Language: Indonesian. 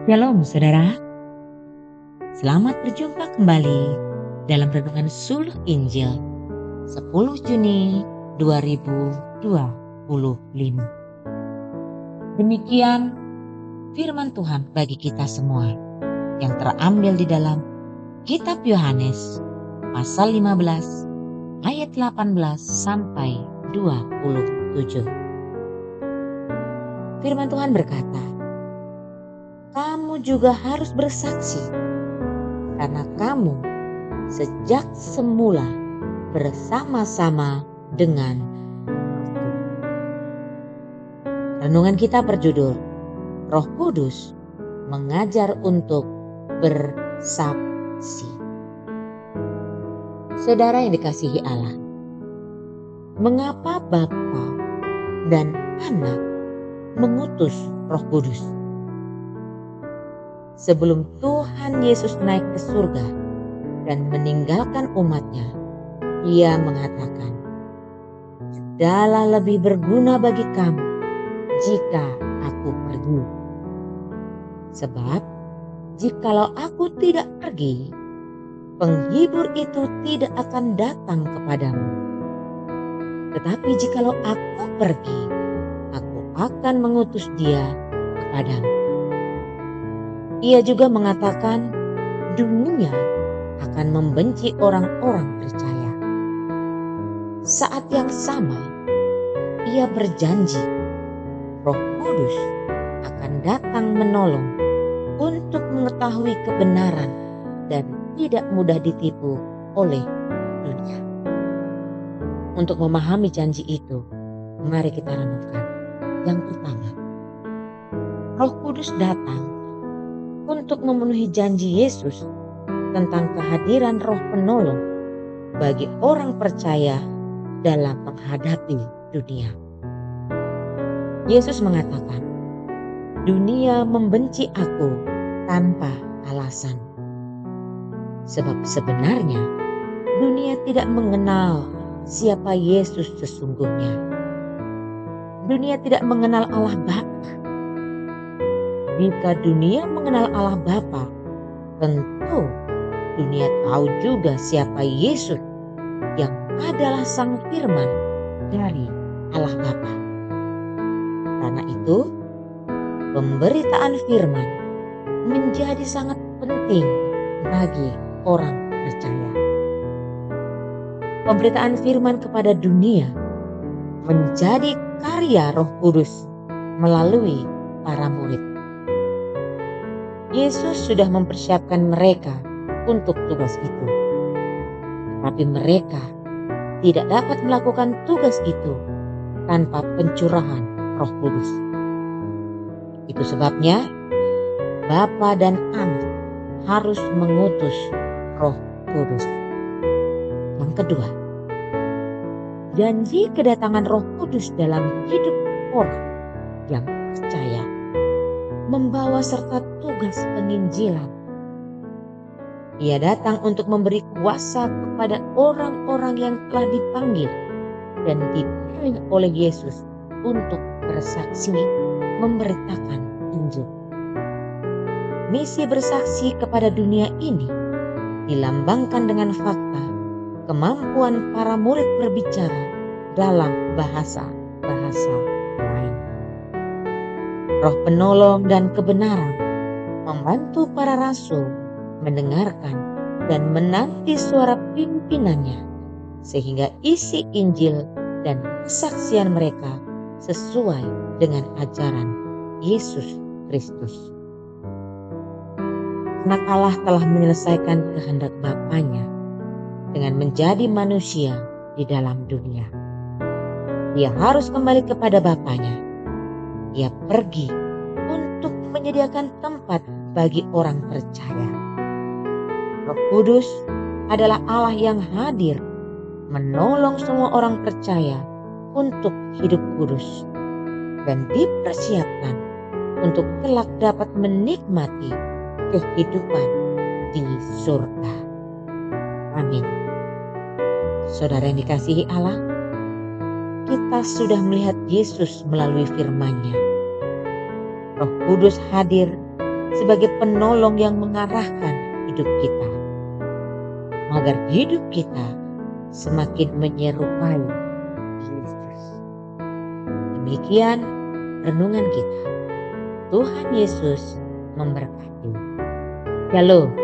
Shalom saudara, selamat berjumpa kembali dalam Renungan Suluh Injil 10 Juni 2025. Demikian firman Tuhan bagi kita semua yang terambil di dalam Kitab Yohanes pasal 15 ayat 18 sampai 27. Firman Tuhan berkata, "Kamu juga harus bersaksi, karena kamu sejak semula bersama-sama dengan aku." Renungan kita berjudul, Roh Kudus mengajar untuk bersaksi. Saudara yang dikasihi Allah, mengapa Bapa dan Anak mengutus Roh Kudus? Sebelum Tuhan Yesus naik ke surga dan meninggalkan umatnya, Ia mengatakan, "Sudahlah lebih berguna bagi kamu jika aku pergi. Sebab jikalau aku tidak pergi, penghibur itu tidak akan datang kepadamu. Tetapi jikalau aku pergi, aku akan mengutus dia kepadamu." Ia juga mengatakan, dunia akan membenci orang-orang percaya. Saat yang sama, Ia berjanji Roh Kudus akan datang menolong untuk mengetahui kebenaran dan tidak mudah ditipu oleh dunia. Untuk memahami janji itu, mari kita renungkan. Yang pertama, Roh Kudus datang untuk memenuhi janji Yesus tentang kehadiran Roh Penolong bagi orang percaya dalam menghadapi dunia. Yesus mengatakan, "Dunia membenci aku tanpa alasan." Sebab sebenarnya dunia tidak mengenal siapa Yesus sesungguhnya. Dunia tidak mengenal Allah Bapa. Jika dunia mengenal Allah Bapa, tentu dunia tahu juga siapa Yesus yang adalah Sang Firman dari Allah Bapa. Karena itu, pemberitaan firman menjadi sangat penting bagi orang percaya. Pemberitaan firman kepada dunia menjadi karya Roh Kudus melalui para murid. Yesus sudah mempersiapkan mereka untuk tugas itu. Tetapi mereka tidak dapat melakukan tugas itu tanpa pencurahan Roh Kudus. Itu sebabnya Bapa dan Anak harus mengutus Roh Kudus. Yang kedua, janji kedatangan Roh Kudus dalam hidup orang yang percaya membawa serta tugas penginjilan. Ia datang untuk memberi kuasa kepada orang-orang yang telah dipanggil dan dipilih oleh Yesus untuk bersaksi memberitakan Injil. Misi bersaksi kepada dunia ini dilambangkan dengan fakta kemampuan para murid berbicara dalam bahasa-bahasa lain. Roh Penolong dan kebenaran membantu para rasul mendengarkan dan menanti suara pimpinannya, sehingga isi Injil dan kesaksian mereka sesuai dengan ajaran Yesus Kristus. Anak Allah telah menyelesaikan kehendak Bapanya dengan menjadi manusia di dalam dunia. Dia harus kembali kepada Bapanya. Ia pergi untuk menyediakan tempat bagi orang percaya. Roh Kudus adalah Allah yang hadir menolong semua orang percaya untuk hidup kudus dan dipersiapkan untuk kelak dapat menikmati kehidupan di surga. Amin. Saudara yang dikasihi Allah, kita sudah melihat Yesus melalui firman-Nya. Roh Kudus hadir sebagai penolong yang mengarahkan hidup kita, agar hidup kita semakin menyerupai Yesus. Demikian renungan kita. Tuhan Yesus memberkati. Shalom.